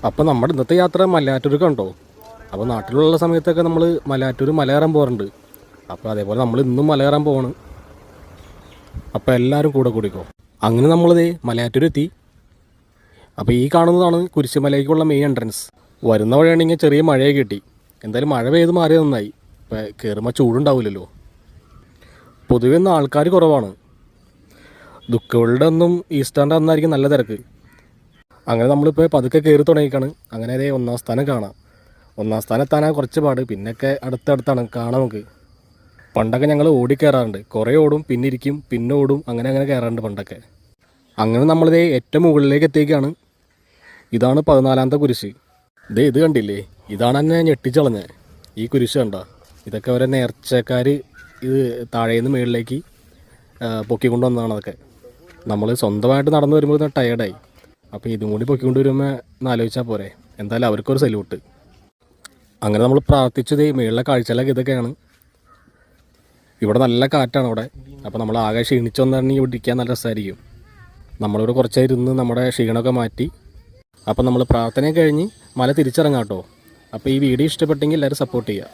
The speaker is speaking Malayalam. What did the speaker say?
അപ്പോൾ നമ്മുടെ ഇന്നത്തെ യാത്ര മലയാറ്റൂർക്ക് ഉണ്ടോ. അപ്പോൾ നാട്ടിലുള്ള സമയത്തൊക്കെ നമ്മൾ മലയാറ്റൂർ മല കയറാൻ പോകാറുണ്ട്. അപ്പോൾ അതേപോലെ നമ്മൾ ഇന്നും മല കയറാൻ പോവാണ്. അപ്പോൾ എല്ലാവരും കൂടെ കൂടിക്കോ. അങ്ങനെ നമ്മളിതേ മലയാറ്റൂർ എത്തി. അപ്പോൾ ഈ കാണുന്നതാണ് കുരിശുമലയ്ക്കുള്ള മെയിൻ എൻട്രൻസ്. വരുന്ന വഴിയാണെങ്കിൽ ചെറിയ മഴയൊക്കെ കിട്ടി. എന്തായാലും മഴ പെയ്ത് മാറിയത് നന്നായി. ഇപ്പോൾ കയറുമ്പോൾ ചൂടുണ്ടാവില്ലല്ലോ. പൊതുവെ ഇന്ന് ആൾക്കാർ കുറവാണ്. ദുഃഖവെള്ളിയുടെ ഒന്നും ഈസ്റ്ററിൻ്റെ അന്നായിരിക്കും നല്ല തിരക്ക്. അങ്ങനെ നമ്മളിപ്പോൾ പതുക്കെ കയറി തുടങ്ങിക്കാണ്. അങ്ങനെ അതേ ഒന്നാം സ്ഥാനം കാണാം. ഒന്നാം സ്ഥാനം എത്താനാ കുറച്ച് പാട്. പിന്നൊക്കെ അടുത്തടുത്താണ് കാണാം നമുക്ക്. പണ്ടൊക്കെ ഞങ്ങൾ ഓടിക്കയറാറുണ്ട്. കുറേ ഓടും, പിന്നെ ഇരിക്കും, പിന്നെ ഓടും, അങ്ങനെ കയറാറുണ്ട് പണ്ടൊക്കെ. അങ്ങനെ നമ്മളിതേ ഏറ്റവും മുകളിലേക്ക് എത്തിയേക്കാണ്. ഇതാണ് 14ാമത്തെ കുരിശ്. ഇത് കണ്ടില്ലേ, ഇതാണ് എന്നെ ഞെട്ടിച്ചളഞ്ഞത്. ഈ കുരിശ് കണ്ട, ഇതൊക്കെ അവരെ നേർച്ചക്കാർ ഇത് താഴേന്ന് മുകളിലേക്ക് പൊക്കിക്കൊണ്ട് വന്നതാണ്. അതൊക്കെ നമ്മൾ സ്വന്തമായിട്ട് നടന്നു വരുമ്പോൾ ടയേർഡായി. അപ്പോൾ ഇതും കൂടി പൊക്കിക്കൊണ്ട് വരുമ്പോൾ എന്നാലോചിച്ചാൽ പോരെ. എന്തായാലും അവർക്കൊരു സല്യൂട്ട്. അങ്ങനെ നമ്മൾ പ്രാർത്ഥിച്ചത് മുകളിലെ കാഴ്ചകളൊക്കെ ഇതൊക്കെയാണ്. ഇവിടെ നല്ല കാറ്റാണ് ഇവിടെ. അപ്പോൾ നമ്മൾ ആകെ ക്ഷീണിച്ച് വന്നിട്ടുണ്ടെങ്കിൽ ഇവിടെ ഇരിക്കാൻ നല്ല രസമായിരിക്കും. നമ്മളിവിടെ കുറച്ച് ഇരുന്ന് നമ്മുടെ ക്ഷീണമൊക്കെ മാറ്റി. അപ്പോൾ നമ്മൾ പ്രാർത്ഥന കഴിഞ്ഞ് മല തിരിച്ചിറങ്ങാം കേട്ടോ. അപ്പോൾ ഈ വീഡിയോ ഇഷ്ടപ്പെട്ടെങ്കിൽ എല്ലാവരും സപ്പോർട്ട് ചെയ്യുക.